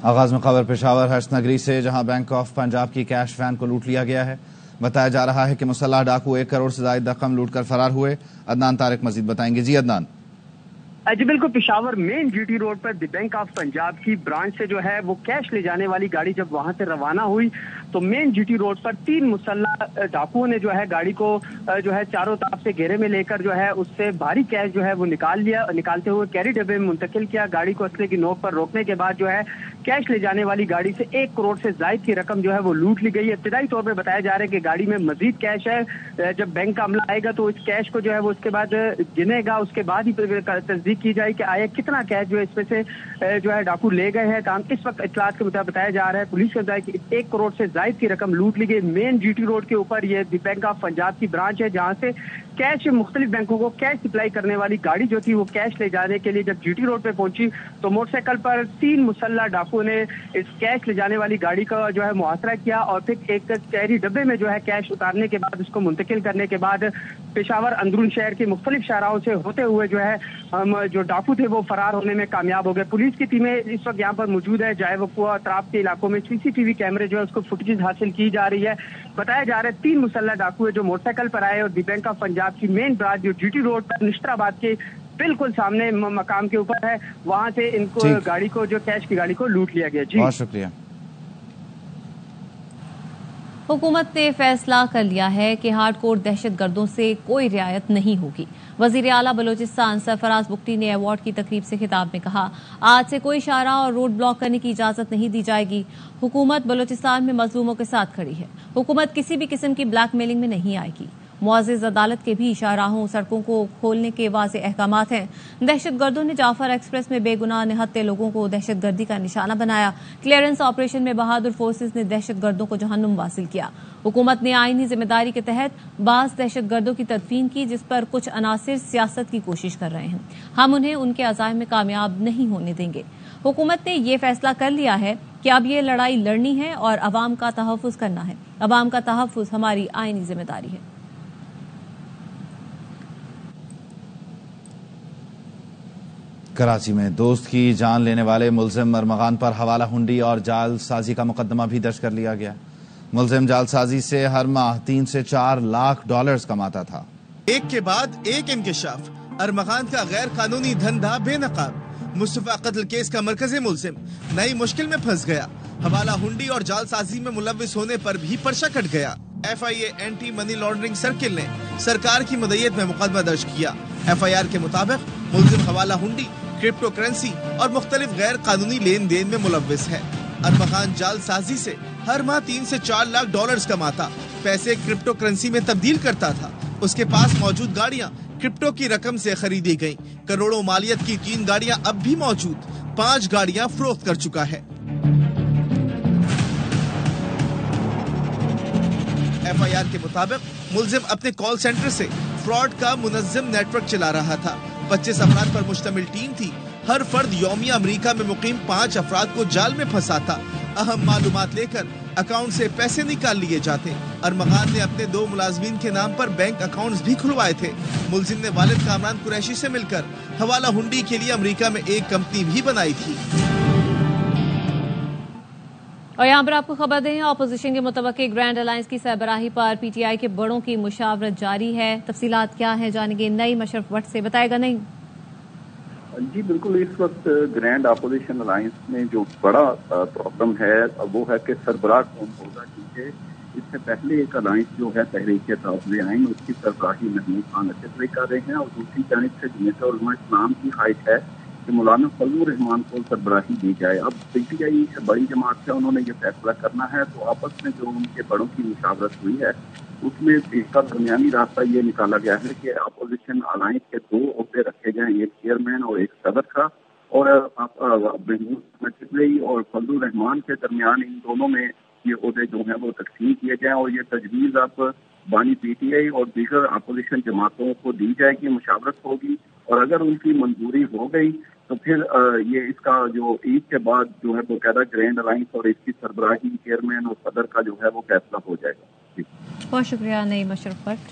آغاز میں خبر پشاور ہرس نگری سے، جہاں بینک آف پنجاب کی کیش وین کو لوٹ لیا گیا ہے۔ بتایا جا رہا ہے کہ مسلح ڈاکو 1 کروڑ سے زائد رقم لوٹ کر فرار ہوئے۔ عدنان طارق مزید بتائیں گے۔ جی عدنان۔ جی بالکل، پشاور مین جی ٹی روڈ پر دی بینک آف پنجاب کی برانچ سے جو ہے وہ کیش لے جانے والی گاڑی جب وہاں سے روانہ ہوئی تو مین جی ٹی روڈ پر 3 مسلح ڈاکوؤں نے جو ہے گاڑی کو جو ہے چاروں طرف سے گھیرے میں لے کر جو ہے اس سے بھاری کیش جو ہے وہ نکالتے ہوئے کیری ڈبے میں منتقل کیا۔ گاڑی کو اسلحے کی نوک پر روکنے کے بعد جو ہے کیش لے جانے والی گاڑی سے 1 کروڑ سے زائد کی رقم جو ہے وہ لوٹ لی گئی ہے۔ ابتدائی طور پہ بتایا جا رہا ہے کہ گاڑی میں مزید کیش ہے، جب بینک کا عملہ آئے گا تو اس کیش کو جو ہے وہ اس کے بعد گنے گا، اس کے بعد ہی تصدیق کی جائے کہ آیا کتنا کیش جو ہے اس میں سے جو ہے ڈاکو لے گئے ہیں۔ اس وقت اطلاعات کے مطابق بتایا جا رہا ہے، پولیس کے مطابق 1 کروڑ سے زائد کی رقم لوٹ لی گئی۔ مین جی ٹی روڈ کے اوپر یہ دی بینک آف پنجاب کی برانچ ہے، جہاں سے کیش مختلف بینکوں کو کیش سپلائی کرنے والی گاڑی جو تھی وہ کیش لے جانے کے لیے جب جی ٹی روڈ پہ پہنچی تو موٹر سائیکل پر 3 مسلح ڈاکوؤں نے اس کیش لے جانے والی گاڑی کا جو ہے محاصرہ کیا اور پھر ایک کیری ڈبے میں جو ہے کیش اتارنے کے بعد اس کو منتقل کرنے کے بعد پشاور اندرون شہر کے مختلف شاہراہوں سے ہوتے ہوئے جو ہے جو ڈاکو تھے وہ فرار ہونے میں کامیاب ہو گئے۔ پولیس کی ٹیمیں اس وقت یہاں پر موجود ہے، جائے وہ اطراف کے علاقوں میں سی سی ٹی وی کیمرے جو ہے اس کو فوٹیج حاصل کی جا رہی ہے۔ بتایا جا رہا ہے 3 مسلح ڈاکو جو موٹر سائیکل پر آئے اور دی بینک آف پنجاب کی مین برانچ جو جی ٹی روڈ پر نشترآباد کے بالکل سامنے مقام کے اوپر ہے، وہاں سے ان کو گاڑی کو جو کیش کی گاڑی کو لوٹ لیا گیا۔ جی بہت شکریہ۔ حکومت نے فیصلہ کر لیا ہے کہ ہارڈ کور دہشت گردوں سے کوئی رعایت نہیں ہوگی۔ وزیر اعلیٰ بلوچستان سرفراز بگٹی نے ایوارڈ کی تقریب سے خطاب میں کہا، آج سے کوئی شاہراہ اور روڈ بلاک کرنے کی اجازت نہیں دی جائے گی۔ حکومت بلوچستان میں مظلوموں کے ساتھ کھڑی ہے۔ حکومت کسی بھی قسم کی بلیک میلنگ میں نہیں آئے گی۔ معزز عدالت کے بھی شاہراہوں سڑکوں کو کھولنے کے واضح احکامات ہیں۔ دہشت گردوں نے جعفر ایکسپریس میں بے گناہ نہتے لوگوں کو دہشت گردی کا نشانہ بنایا۔ کلیئرنس آپریشن میں بہادر فورسز نے دہشت گردوں کو جہنم واصل کیا۔ حکومت نے آئینی ذمہ داری کے تحت بعض دہشت گردوں کی تدفین کی، جس پر کچھ عناصر سیاست کی کوشش کر رہے ہیں۔ ہم انہیں ان کے عزائم میں کامیاب نہیں ہونے دیں گے۔ حکومت نے یہ فیصلہ کر لیا ہے کہ اب یہ لڑائی لڑنی ہے اور عوام کا تحفظ کرنا ہے۔ عوام کا تحفظ ہماری آئینی ذمہ داری ہے۔ کراچی میں دوست کی جان لینے والے ملزم ارمغان پر حوالہ ہنڈی اور جعل سازی کا مقدمہ بھی درج کر لیا گیا۔ ملزم جعل سازی سے ہر ماہ 3 سے 4 لاکھ ڈالرز کماتا تھا۔ ایک کے بعد ایک انکشاف، ارمغان کا غیر قانونی دھندا بے نقاب، مصطفیٰ قتل کیس کا مرکزی ملزم نئی مشکل میں پھنس گیا۔ حوالہ ہنڈی اور جعل سازی میں ملوث ہونے پر بھی پرچہ کٹ گیا۔ ایف آئی اے اینٹی منی لانڈرنگ سرکل نے سرکار کی مدعیت میں مقدمہ درج کیا۔ ایف آئی آر کے مطابق ملزم حوالہ ہنڈی، کرپٹو کرنسی اور مختلف غیر قانونی لین دین میں ملوث ہے۔ ارمغان جعل سازی سے ہر ماہ 3 سے 4 لاکھ ڈالرز کماتا، پیسے کرپٹو کرنسی میں تبدیل کرتا تھا۔ اس کے پاس موجود گاڑیاں کرپٹو کی رقم سے خریدی گئیں۔ کروڑوں مالیت کی 3 گاڑیاں اب بھی موجود، 5 گاڑیاں فروخت کر چکا ہے۔ ایف آئی آر کے مطابق ملزم اپنے کال سینٹر سے فراڈ کا منظم نیٹ ورک چلا رہا تھا۔ 25 افراد پر مشتمل ٹیم تھی۔ ہر فرد یومیہ امریکہ میں مقیم 5 افراد کو جال میں پھنساتا۔ اہم معلومات لے کر اکاؤنٹ سے پیسے نکال لیے جاتے۔ ارمغان نے اپنے 2 ملازمین کے نام پر بینک اکاؤنٹس بھی کھلوائے تھے۔ ملزم نے والد کامران قریشی سے مل کر حوالہ ہنڈی کے لیے امریکہ میں ایک کمپنی بھی بنائی تھی۔ اور یہاں پر آپ کو خبر دیں، اپوزیشن کے متوقع گرینڈ الائنس کی سربراہی پر پی ٹی آئی کے بڑوں کی مشاورت جاری ہے۔ تفصیلات کیا ہیں جانیں گے نئی مشرف وٹ سے، بتائے گا نہیں؟ جی بالکل، اس وقت گرینڈ اپوزیشن الائنس میں جو بڑا پرابلم ہے وہ ہے کہ سربراہ کون ہوگا، کیونکہ اس سے پہلے ایک الائنس جو ہے تحریک تحفظ آئین، اس کی سربراہی محمود خان اشرفی کر رہے ہیں، اور دوسری جانب سے جمعیت علماء اسلام کی خواہش ہے کہ مولانا فضل الرحمان کو سربراہی دی جائے۔ اب پی ٹی آئی بڑی جماعت ہے، انہوں نے یہ فیصلہ کرنا ہے، تو آپس میں جو ان کے بڑوں کی مشاورت ہوئی ہے اس میں اس کا درمیانی راستہ یہ نکالا گیا ہے کہ اپوزیشن الائنس کے 2 عہدے رکھے جائیں، ایک چیئرمین اور ایک صدر کا، اور محمود اشرفی اور فضل الرحمان کے درمیان ان دونوں میں یہ عہدے جو ہیں وہ تقسیم کیے جائیں، اور یہ تجویز اب بانی پی ٹی آئی اور دیگر اپوزیشن جماعتوں کو دی جائے گی، مشاورت ہوگی، اور اگر ان کی منظوری ہو گئی تو پھر یہ اس کا جو عید کے بعد جو ہے باقاعدہ گرینڈ الائنس اور اس کی سربراہی چیئرمین اور صدر کا جو ہے وہ فیصلہ ہو جائے گا۔ جی بہت شکریہ نئی مشرف بٹ۔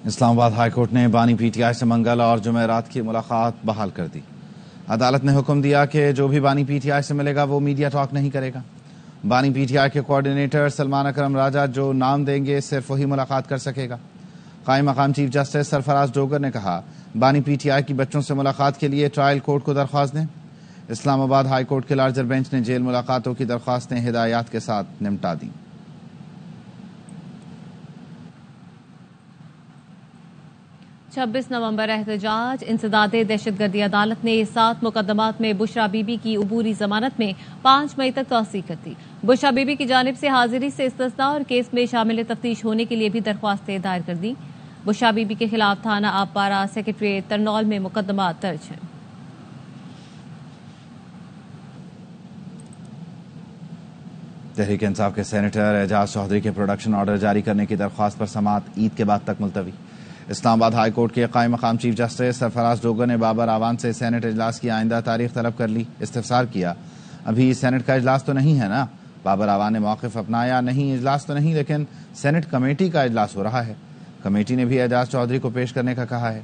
اسلام آباد ہائی کورٹ نے بانی پی ٹی آئی سے منگل اور جمعرات کی ملاقات بحال کر دی۔ عدالت نے حکم دیا کہ جو بھی بانی پی ٹی آئی سے ملے گا وہ میڈیا ٹاک نہیں کرے گا۔ بانی پی ٹی آئی کے کوارڈینیٹر سلمان اکرم راجہ جو نام دیں گے صرف وہی ملاقات کر سکے گا۔ قائم مقام چیف جسٹس سرفراز ڈوگر نے کہا بانی پی ٹی آئی کی بچوں سے ملاقات کے لیے ٹرائل کورٹ کو درخواست دیں۔ اسلام آباد ہائی کورٹ کے لارجر بینچ نے جیل ملاقاتوں کی درخواستیں ہدایات کے ساتھ نمٹا دیں۔ 26 نومبر احتجاج انسداد دہشت گردی عدالت نے 7 مقدمات میں بشرا بی بی کی عبوری ضمانت میں 5 مئی تک توسیع کر دی۔ بشرا بی بی کی جانب سے حاضری سے استثناء اور کیس میں شامل تفتیش ہونے کے لیے بھی درخواستیں دائر کر دی۔ بشرا بی بی کے خلاف تھانہ آب پارہ سیکریٹریٹ ترنول میں مقدمات درج ہیں۔ تحریک انصاف کے سینیٹر اعجاز چودھری کے پروڈکشن آرڈر جاری کرنے کی درخواست پر سماعت عید کے بعد تک ملتوی۔ اسلام آباد ہائی کورٹ کے قائم مقام چیف جسٹس سرفراز ڈوگر نے بابر آوان سے سینٹ اجلاس کی آئندہ تاریخ طلب کر لی۔ استفسار کیا ابھی سینٹ کا اجلاس تو نہیں ہے نا؟ بابر آوان نے موقف اپنایا نہیں اجلاس تو نہیں لیکن سینٹ کمیٹی کا اجلاس ہو رہا ہے۔ کمیٹی نے بھی اعجاز چودھری کو پیش کرنے کا کہا ہے۔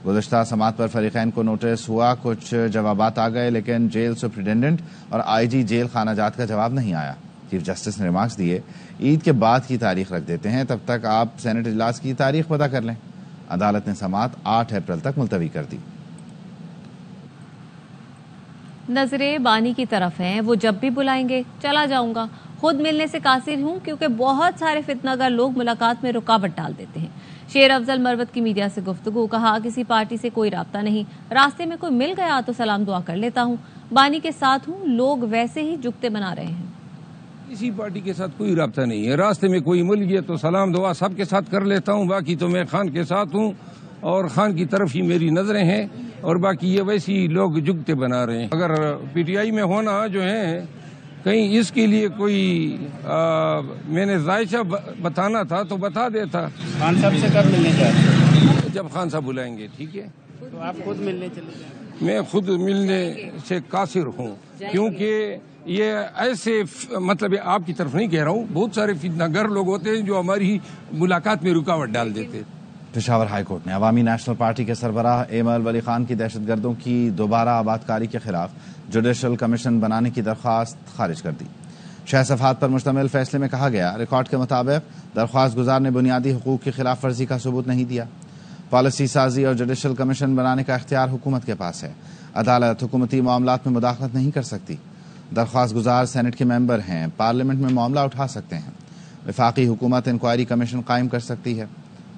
گزشتہ سماعت پر فریقین کو نوٹس ہوا، کچھ جوابات آ گئے لیکن جیل سپرنٹینڈنٹ اور آئی جی جیل خانہ جات کا جواب نہیں آیا۔ چیف جسٹس نے ریمارکس دیے عید کے بعد کی تاریخ رکھ دیتے ہیں، تب تک آپ سینٹ اجلاس کی تاریخ پتہ کر لیں۔ عدالت نے سماعت 8 اپریل تک ملتوی کر دی۔ نظریں بانی کی طرف ہیں، وہ جب بھی بلائیں گے چلا جاؤں گا۔ خود ملنے سے قاصر ہوں کیونکہ بہت سارے فتنہ گر لوگ ملاقات میں رکاوٹ ڈال دیتے ہیں۔ شیر افضل مروت کی میڈیا سے گفتگو، کہا کسی پارٹی سے کوئی رابطہ نہیں، راستے میں کوئی مل گیا تو سلام دعا کر لیتا ہوں، بانی کے ساتھ ہوں، لوگ ویسے ہی جگتے بنا رہے ہیں۔ کسی پارٹی کے ساتھ کوئی رابطہ نہیں ہے، راستے میں کوئی مل گیا تو سلام دعا سب کے ساتھ کر لیتا ہوں، باقی تو میں خان کے ساتھ ہوں اور خان کی طرف ہی میری نظریں ہیں اور باقی یہ ویسے ہی لوگ جگتے بنا رہے ہیں۔ اگر پی ٹی آئی میں ہونا جو ہے کہیں اس کے لیے کوئی میں نے ذائقہ بتانا تھا تو بتا دیتا۔ خان صاحب سے کب ملنے چاہتے ہیں؟ جب خان صاحب بلائیں گے ٹھیک ہے۔ تو آپ خود ملنے چلے جائیں؟ میں خود ملنے سے قاصر ہوں کیونکہ یہ ایسے مطلب آپ کی طرف نہیں کہہ رہا ہوں، بہت سارے فتنہ گر لوگ ہوتے ہیں جو ہماری ملاقات میں رکاوٹ ڈال دیتے۔ پشاور ہائی کورٹ نے عوامی نیشنل پارٹی کے سربراہ ایمل ولی خان کی دہشت گردوں کی دوبارہ آبادکاری کے خلاف جوڈیشل کمیشن بنانے کی درخواست خارج کر دی۔ 6 صفحات پر مشتمل فیصلے میں کہا گیا ریکارڈ کے مطابق درخواست گزار نے بنیادی حقوق کی خلاف ورزی کا ثبوت نہیں دیا۔ پالیسی سازی اور جوڈیشل کمیشن بنانے کا اختیار حکومت کے پاس ہے، عدالت حکومتی معاملات میں مداخلت نہیں کر سکتی۔ درخواست گزار سینٹ کے ممبر ہیں، پارلیمنٹ میں معاملہ اٹھا سکتے ہیں، وفاقی حکومت انکوائری کمیشن قائم کر سکتی ہے۔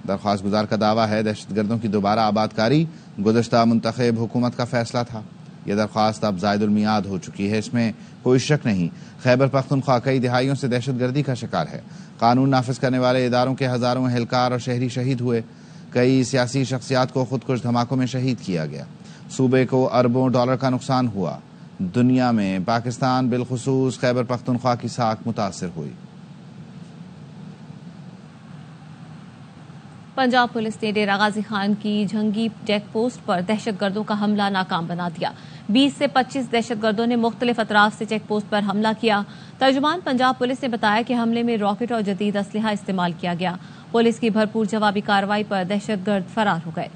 درخواست گزار کا دعویٰ ہے دہشت گردوں کی دوبارہ آبادکاری گزشتہ منتخب حکومت کا فیصلہ تھا۔ یہ درخواست اب زائد المیعاد ہو چکی ہے، اس میں کوئی شک نہیں۔ خیبر پختونخوا کئی دہائیوں سے دہشت گردی کا شکار ہے، قانون نافذ کرنے والے اداروں کے ہزاروں اہلکار اور شہری شہید ہوئے، کئی سیاسی شخصیات کو خود کش دھماکوں میں شہید کیا گیا، صوبے کو اربوں ڈالر کا نقصان ہوا، دنیا میں پاکستان بالخصوص خیبر پختونخوا کی ساکھ متاثر ہوئی۔ پنجاب پولیس نے ڈیرہ غازی خان کی جھنگی چیک پوسٹ پر دہشت گردوں کا حملہ ناکام بنا دیا۔ 20 سے 25 دہشت گردوں نے مختلف اطراف سے چیک پوسٹ پر حملہ کیا۔ ترجمان پنجاب پولیس نے بتایا کہ حملے میں راکٹ اور جدید اسلحہ استعمال کیا گیا۔ پولیس کی بھرپور جوابی کارروائی پر دہشت گرد فرار ہو گئے۔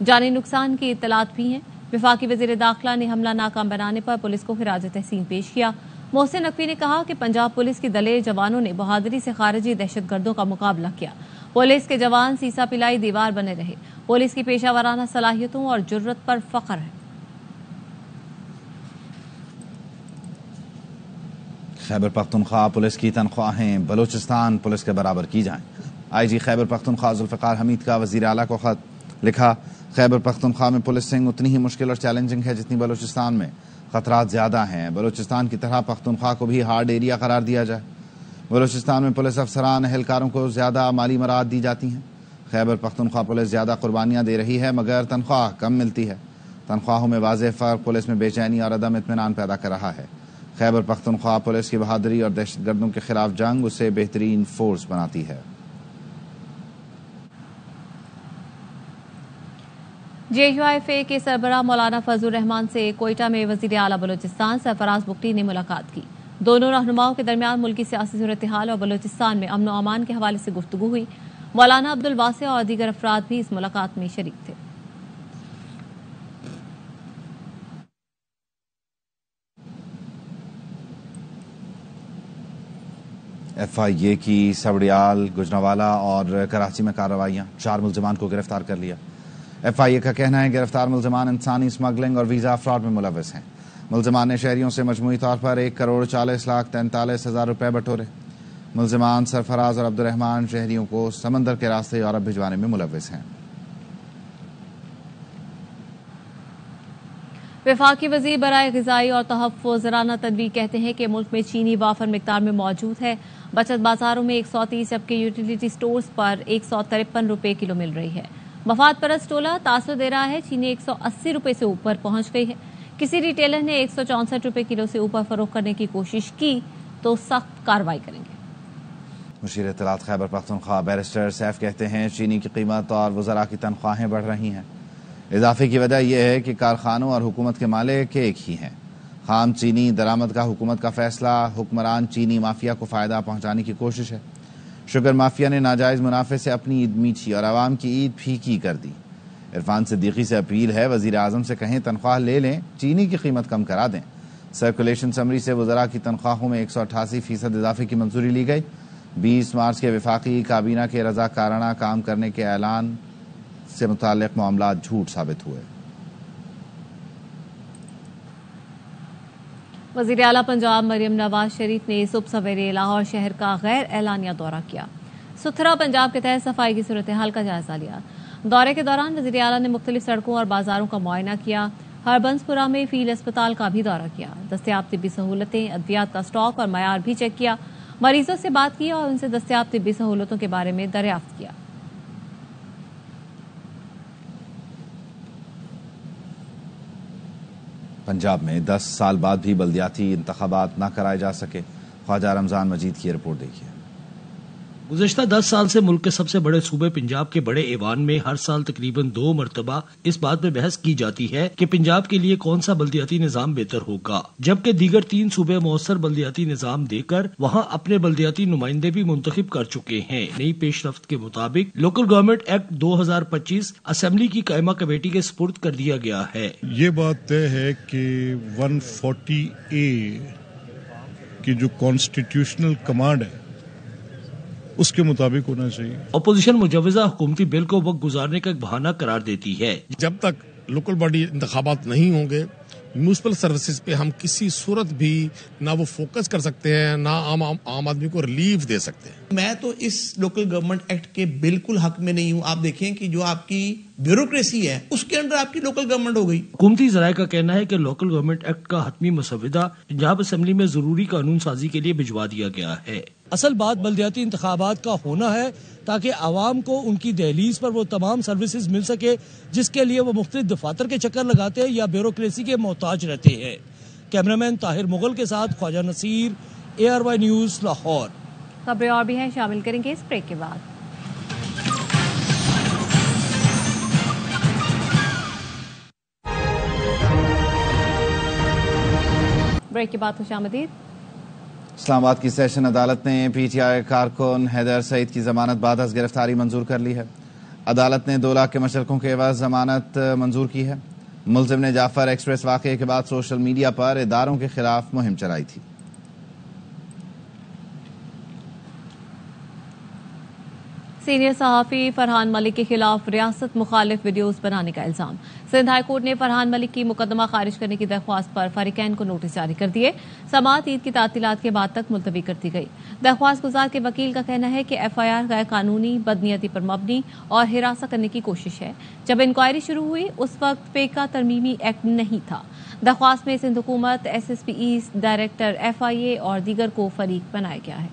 جانی نقصان کی اطلاعات بھی ہیں۔ وفاقی وزیر داخلہ نے حملہ ناکام بنانے پر پولیس کو خراج تحسین پیش کیا۔ محسن نقوی نے کہا کہ پنجاب پولیس کی دلیر جوانوں نے بہادری سے خارجی دہشت گردوں کا مقابلہ کیا۔ پولیس کے جوان سیسا پلائی دیوار بنے رہے۔ پولیس کی پیشہ ورانہ صلاحیتوں اور جرت پر فخر ہے۔ خیبر پختونخوا پولیس کی تنخواہیں بلوچستان پولیس کے برابر کی جائیں۔ آئی جی خیبر پختونخوا ذوالفقار حمید کا وزیر اعلیٰ کو خط لکھا۔ خیبر پختونخوا میں پولیسنگ اتنی ہی مشکل اور چیلنجنگ ہے جتنی بلوچستان میں، خطرات زیادہ ہیں، بلوچستان کی طرح پختونخوا کو بھی ہارڈ ایریا قرار دیا جائے۔ بلوچستان میں پولیس افسران اہلکاروں کو زیادہ مالی مراعات دی جاتی ہیں۔ خیبر پختونخوا پولیس زیادہ قربانیاں دے رہی ہے مگر تنخواہ کم ملتی ہے۔ تنخواہوں میں واضح فرق پولیس میں بے چینی اور عدم اطمینان پیدا کر رہا ہے۔ خیبر پختونخوا پولیس کی بہادری اور دہشت گردوں کے خلاف جنگ اسے بہترین فورس بناتی ہے۔ جے یو ایف اے کے سربراہ مولانا فضل الرحمان سے کوئٹہ میں وزیر اعلیٰ بلوچستان سرفراز بگٹی نے ملاقات کی۔ دونوں رہنماؤں کے درمیان ملکی سیاسی صورتحال اور بلوچستان میں امن و امان کے حوالے سے گفتگو ہوئی۔ مولانا عبدالواسع اور دیگر افراد بھی اس ملاقات میں شریک تھے۔ ایف آئی اے کی سوڑیال، گجرانوالہ اور کراچی میں کارروائیاں، 4 ملزمان کو گرفتار کر لیا۔ ایف آئی اے کا کہنا ہے گرفتار ملزمان انسانی اسمگلنگ اور ویزا فراڈ میں ملوث ہیں۔ ملزمان نے شہریوں سے مجموعی طور پر 1,40,43,43,000 روپے بٹورے۔ ملزمان سرفراز اور عبدالرحمان شہریوں کو سمندر کے راستے یورپ بھجوانے میں ملوث ہیں۔ وفاقی وزیر برائے غذائی اور تحفظ رانا تنویر کہتے ہیں کہ ملک میں چینی وافر مقدار میں موجود ہے۔ بچت بازاروں میں 130 جبکہ یوٹیلیٹی سٹورز پر 153 روپے کلو مل رہی ہے۔ مفاد پرست ٹولہ تاثر دے رہا ہے، چینی 180 روپے سے اوپر پہنچ گئی ہے۔ کسی ریٹیلر نے 164 روپے کلو سے اوپر فروخت کرنے کی کوشش کی تو سخت کارروائی کریں گے۔ مشیر اطلاعات خیبر پختونخوا بیرسٹر سیف کہتے ہیں چینی کی قیمت اور وزراء کی تنخواہیں بڑھ رہی ہیں۔ اضافے کی وجہ یہ ہے کہ کارخانوں اور حکومت کے مالک ایک ہی ہیں۔ خام چینی درآمد کا حکومت کا فیصلہ حکمران چینی مافیا کو فائدہ پہنچانے کی کوشش ہے۔ شوگر مافیا نے ناجائز منافع سے اپنی عید میٹھی اور عوام کی عید پھیکی کر دی۔ عرفان صدیقی سے اپیل ہے وزیر اعظم سے کہیں تنخواہ لے لیں، چینی کی قیمت کم کرا دیں۔ سرکولیشن سمری سے وزراء کی تنخواہوں میں 188% اضافے کی منظوری لی گئی۔ 20 مارچ کے وفاقی کابینہ کے رضاکارانہ کام کرنے کے اعلان سے متعلق معاملات جھوٹ ثابت ہوئے۔ وزیر اعلیٰ پنجاب مریم نواز شریف نے صبح سویرے لاہور شہر کا غیر اعلانیہ دورہ کیا۔ ستھرا پنجاب کے تحت صفائی کی صورتحال کا جائزہ لیا۔ دورے کے دوران وزیر اعلیٰ نے مختلف سڑکوں اور بازاروں کا معائنہ کیا۔ ہربنسپورہ میں فیلڈ اسپتال کا بھی دورہ کیا۔ دستیاب طبی سہولتیں، ادویات کا اسٹاک اور معیار بھی چیک کیا۔ مریضوں سے بات کی اور ان سے دستیاب طبی سہولتوں کے بارے میں دریافت کیا۔ پنجاب میں 10 سال بعد بھی بلدیاتی انتخابات نہ کرائے جا سکے، خواجہ رمضان مجید کی رپورٹ دیکھیے۔ گزشتہ 10 سال سے ملک کے سب سے بڑے صوبے پنجاب کے بڑے ایوان میں ہر سال تقریباً 2 مرتبہ اس بات میں بحث کی جاتی ہے کہ پنجاب کے لیے کون سا بلدیاتی نظام بہتر ہوگا، جبکہ دیگر 3 صوبے مؤثر بلدیاتی نظام دے کر وہاں اپنے بلدیاتی نمائندے بھی منتخب کر چکے ہیں۔ نئی پیش رفت کے مطابق لوکل گورنمنٹ ایکٹ 2025 اسمبلی کی قائمہ کمیٹی کے سپرد کر دیا گیا ہے۔ یہ بات طے ہے کہ 140A کی جو کانسٹیٹیوشنل کمانڈ ہے اس کے مطابق ہونا چاہیے۔ اپوزیشن مجوزہ حکومتی بل کو وقت گزارنے کا ایک بہانہ قرار دیتی ہے۔ جب تک لوکل باڈی انتخابات نہیں ہوں گے، میونسپل سروسز پہ ہم کسی صورت بھی نہ وہ فوکس کر سکتے ہیں، نہ عام آدمی کو ریلیف دے سکتے ہیں۔ میں تو اس لوکل گورنمنٹ ایکٹ کے بالکل حق میں نہیں ہوں۔ آپ دیکھیں کہ جو آپ کی بیوروکریسی ہے اس کے اندر آپ کی لوکل گورنمنٹ ہو گئی۔ حکومتی ذرائع کا کہنا ہے کہ لوکل گورنمنٹ ایکٹ کا حتمی مسودہ پنجاب اسمبلی میں ضروری قانون سازی کے لیے بھجوا دیا گیا ہے۔ اصل بات بلدیاتی انتخابات کا ہونا ہے تاکہ عوام کو ان کی دہلیز پر وہ تمام سروسز مل سکے جس کے لیے وہ مختلف دفاتر کے چکر لگاتے ہیں یا بیوروکریسی کے محتاج رہتے ہیں۔ کیمرامین طاہر مغل کے ساتھ خواجہ نصیر، ARY نیوز، لاہور۔ خبریں اور بھی ہیں، شامل کریں گے اس بریک کے بعد۔ بریک کے بعد خوش آمدید۔ اسلام آباد کی سیشن عدالت نے پی ٹی آئی کارکن حیدر سعید کی ضمانت بعد از گرفتاری منظور کر لی ہے۔ عدالت نے 2 لاکھ کے مشترکوں کے عوض ضمانت منظور کی ہے۔ ملزم نے جعفر ایکسپریس واقعے کے بعد سوشل میڈیا پر اداروں کے خلاف مہم چلائی تھی۔ سینئر صحافی فرحان ملک کے خلاف ریاست مخالف ویڈیوز بنانے کا الزام۔ سندھ ہائی کورٹ نے فرحان ملک کی مقدمہ خارج کرنے کی درخواست پر فریقین کو نوٹس جاری کر دیے۔ سماعت عید کی تعطیلات کے بعد تک ملتوی کر دی گئی۔ درخواست گزار کے وکیل کا کہنا ہے کہ FIR غیر قانونی، بدنیتی پر مبنی اور ہراساں کرنے کی کوشش ہے۔ جب انکوائری شروع ہوئی اس وقت پیکا ترمیمی ایکٹ نہیں تھا۔ درخواست میں سندھ حکومت، SSP ایسٹ، ڈائریکٹر FIA اور دیگر کو فریق بنایا گیا ہے۔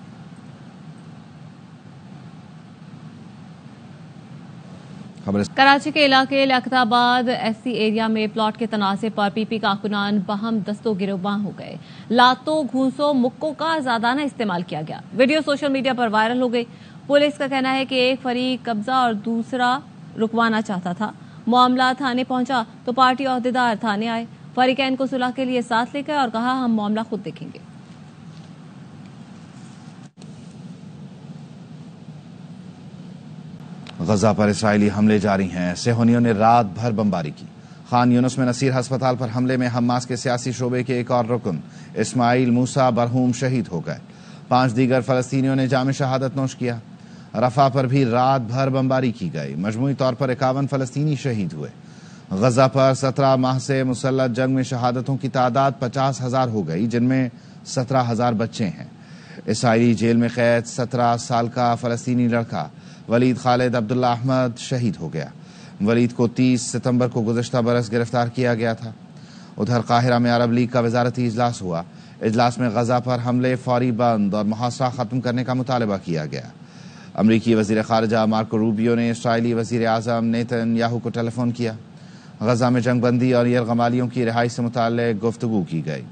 کراچی کے علاقے لیاقت آباد SC ایریا میں پلاٹ کے تنازع پر PP کارکنان باہم دست و گریباں ہو گئے۔ لاتوں، گھونسوں، مکوں کا آزادانہ استعمال کیا گیا۔ ویڈیو سوشل میڈیا پر وائرل ہو گئی۔ پولیس کا کہنا ہے کہ ایک فریق قبضہ اور دوسرا رکوانا چاہتا تھا۔ معاملہ تھانے پہنچا تو پارٹی عہدیدار تھانے آئے، فریقین کو صلح کے لیے ساتھ لے گئے اور کہا ہم معاملہ خود دیکھیں گے۔ غزہ پر اسرائیلی حملے جاری ہیں، صہیونیوں نے رات بھر بمباری کی۔ خان یونس میں نصیر ہسپتال پر حملے میں حماس کے سیاسی شعبے کے ایک اور رکن اسماعیل موسیٰ برہوم شہید ہو گئے۔ 5 دیگر فلسطینیوں نے جام شہادت نوش کیا۔ رفح پر بھی رات بھر بمباری کی گئی، مجموعی طور پر 51 فلسطینی شہید ہوئے۔ غزہ پر 17 ماہ سے مسلح جنگ میں شہادتوں کی تعداد 50,000 ہو گئی، جن میں 17,000 بچے ہیں۔ اسرائیلی جیل میں قید 17 سال کا فلسطینی لڑکا ولید خالد عبداللہ احمد شہید ہو گیا۔ ولید کو 30 ستمبر کو گزشتہ برس گرفتار کیا گیا تھا۔ ادھر قاہرہ میں عرب لیگ کا وزارتی اجلاس ہوا۔ اجلاس میں غزہ پر حملے فوری بند اور محاصرہ ختم کرنے کا مطالبہ کیا گیا۔ امریکی وزیر خارجہ مارکو روبیو نے اسرائیلی وزیر اعظم نیتن یاہو کو ٹیلی فون کیا۔ غزہ میں جنگ بندی اور یرغمالیوں کی رہائی سے متعلق گفتگو کی گئی۔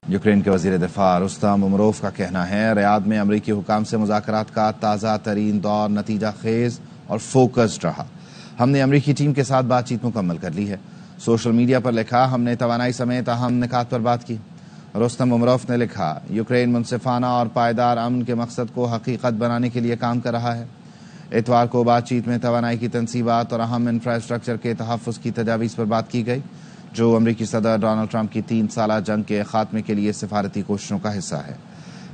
یوکرین کے وزیر دفاع رستم امروف کا کہنا ہے ریاض میں امریکی حکام سے مذاکرات کا تازہ ترین دور نتیجہ خیز اور فوکسڈ رہا۔ ہم نے امریکی ٹیم کے ساتھ بات چیت مکمل کر لی ہے۔ سوشل میڈیا پر لکھا، ہم نے توانائی سمیت اہم نکات پر بات کی۔ رستم امروف نے لکھا، یوکرین منصفانہ اور پائیدار امن کے مقصد کو حقیقت بنانے کے لیے کام کر رہا ہے۔ اتوار کو بات چیت میں توانائی کی تنصیبات اور اہم انفراسٹرکچر کے تحفظ کی تجاویز پر بات کی گئی، جو امریکی صدر ڈونلڈ ٹرمپ کی 3 سالہ جنگ کے خاتمے کے لیے سفارتی کوششوں کا حصہ ہے۔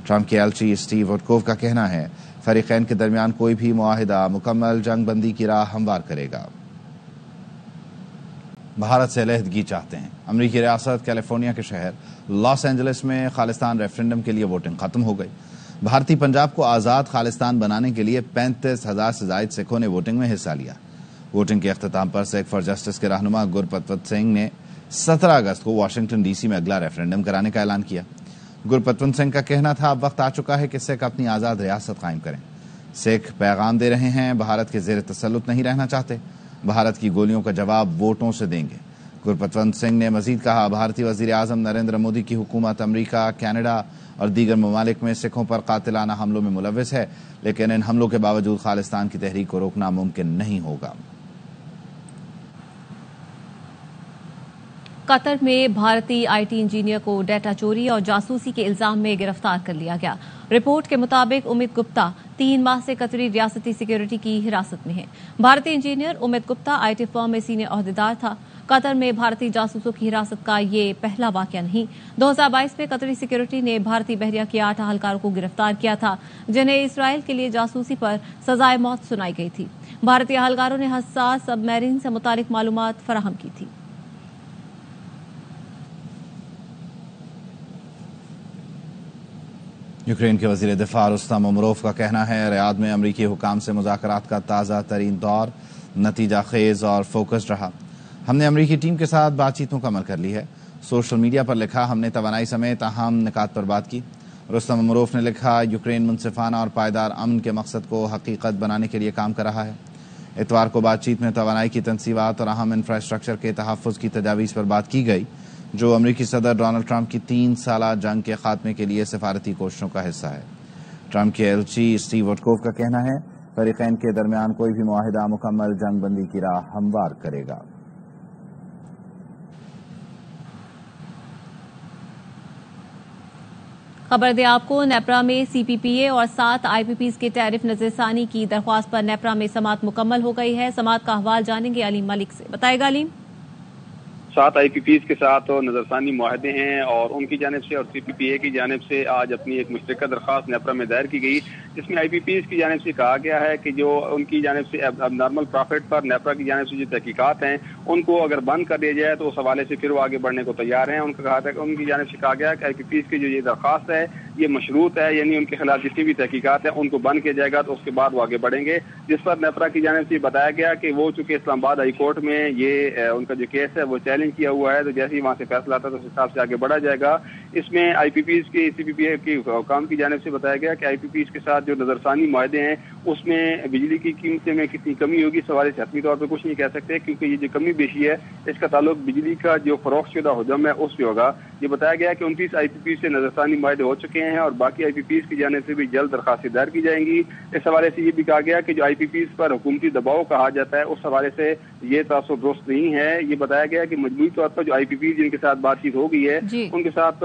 ٹرمپ کے ایلچی اسٹیو وٹکوف کا کہنا ہے فریقین کے درمیان کوئی بھی معاہدہ مکمل جنگ بندی کی راہ ہموار کرے گا۔ بھارت سے علیحدگی چاہتے ہیں۔ امریکی ریاست کیلیفورنیا کے شہر لاس اینجلس میں خالستان ریفرنڈم کے لیے ووٹنگ ختم ہو گئی۔ بھارتی پنجاب کو آزاد خالستان بنانے کے لیے 35,000 سے زائد سکھوں نے ووٹنگ میں حصہ لیا۔ ووٹنگ کے اختتام پر سکھ فار جسٹس کے رہنما گرپتوت سنگھ نے 17 اگست کو واشنگٹن ڈی سی میں اگلا ریفرنڈم کرانے کا اعلان کیا۔ گرپتوت سنگھ کا کہنا تھا اب وقت آ چکا ہے کہ سکھ اپنی آزاد ریاست قائم کریں۔ سکھ پیغام دے رہے ہیں بھارت کے زیر تسلط نہیں رہنا چاہتے، بھارت کی گولیوں کا جواب ووٹوں سے دیں گے۔ گرپتوت سنگھ نے مزید کہا بھارتی وزیر اعظم نریندر مودی کی حکومت امریکہ، کینیڈا اور دیگر ممالک میں سکھوں پر قاتلانہ حملوں میں ملوث ہے، لیکن ان حملوں کے باوجود خالستان کی تحریک کو روکنا ممکن نہیں ہوگا۔ قطر میں بھارتی آئی ٹی انجینئر کو ڈیٹا چوری اور جاسوسی کے الزام میں گرفتار کر لیا گیا۔ رپورٹ کے مطابق امت گپتا 3 ماہ سے قطری ریاستی سیکیورٹی کی حراست میں ہے۔ بھارتی انجینئر امت گپتا آئی ٹی فرم میں سینئر عہدیدار تھا۔ قطر میں بھارتی جاسوسوں کی حراست کا یہ پہلا واقعہ نہیں۔ 2022 میں قطری سیکیورٹی نے بھارتی بحریہ کے 8 اہلکاروں کو گرفتار کیا تھا، جنہیں اسرائیل کے لیے جاسوسی پر سزائے موت سنائی گئی تھی۔ بھارتی اہلکاروں نے حساس سب میرین سے متعلق معلومات فراہم کی تھی۔ یوکرین کے وزیر دفاع رستم امروف کا کہنا ہے ریاض میں امریکی حکام سے مذاکرات کا تازہ ترین دور نتیجہ خیز اور فوکسڈ رہا۔ ہم نے امریکی ٹیم کے ساتھ بات چیت مکمل کر لی ہے۔ سوشل میڈیا پر لکھا، ہم نے توانائی سمیت اہم نکات پر بات کی۔ رستم امروف نے لکھا، یوکرین منصفانہ اور پائیدار امن کے مقصد کو حقیقت بنانے کے لیے کام کر رہا ہے۔ اتوار کو بات چیت میں توانائی کی تنصیبات اور اہم انفراسٹرکچر کے تحفظ کی تجاویز پر بات کی گئی، جو امریکی صدر ڈونلڈ ٹرمپ کی 3 سالہ جنگ کے خاتمے کے لیے سفارتی کوششوں کا حصہ ہے۔ ٹرمپ کے ایلچی اسٹیو وٹکوف کا کہنا ہے فریقین کے درمیان کوئی بھی معاہدہ مکمل جنگ بندی کی راہ ہموار کرے گا۔ خبر دیں آپ کو، نیپرا میں سی پی پی اے اور 7 آئی پی پیز کے ٹیرف نظر ثانی کی درخواست پر نیپرا میں سماعت مکمل ہو گئی ہے۔ سماعت کا احوال جانیں گے علیم ملک سے۔ بتائے گا علیم۔ 7 آئی پی پیز کے ساتھ نظر ثانی معاہدے ہیں اور ان کی جانب سے اور سی پی پی اے کی جانب سے آج اپنی ایک مشترکہ درخواست نیپرا میں دائر کی گئی، جس میں آئی پی پیز کی جانب سے کہا گیا ہے کہ جو ان کی جانب سے اب نارمل پروفٹ پر نیپرا کی جانب سے جو تحقیقات ہیں ان کو اگر بند کر دیا جائے تو اس حوالے سے پھر وہ آگے بڑھنے کو تیار ہیں۔ ان کا کہا تھا کہ ان کی جانب سے کہا گیا کہ آئی پی پیز کی جو یہ درخواست ہے یہ مشروط ہے، یعنی ان کے خلاف جتنی بھی تحقیقات ہیں ان کو بند کیا جائے گا تو اس کے بعد وہ آگے بڑھیں گے، جس پر نیپرا کی جانب سے بتایا گیا کہ وہ چونکہ اسلام آباد ہائی کورٹ میں یہ ان کا جو کیس ہے وہ چیلنج کیا ہوا ہے، تو جیسے ہی وہاں سے فیصلہ آتا ہے تو اس حساب سے آگے بڑھا جائے گا۔ اس میں آئی پی پیز کی سی پی پی اے کی حکام کی جانب سے بتایا گیا کہ آئی پی پیز کے ساتھ جو نظر ثانی معاہدے ہیں اس میں بجلی کی قیمتیں میں کتنی کمی ہوگی اس حوالے سے حتمی طور پہ کچھ نہیں کہہ سکتے، کیونکہ یہ جو کمی بیشی ہے اس کا تعلق بجلی کا جو فروخت شدہ حجم ہے اس پہ ہوگا۔ یہ بتایا گیا کہ 29 آئی پی پیز سے نظر ثانی معاہدے ہو چکے ہیں اور باقی آئی پی پیز کی جانب سے بھی جلد درخواستیں دائر کی جائیں گی۔ اس حوالے سے یہ بھی کہا گیا کہ جو آئی پی پیز پر حکومتی دباؤ کہا جاتا ہے اس حوالے سے یہ تاثر درست نہیں ہے۔ یہ بتایا گیا کہ مجموعی طور پر جو آئی پی پیز جن کے ساتھ بات چیت ہو گئی ہے ان کے ساتھ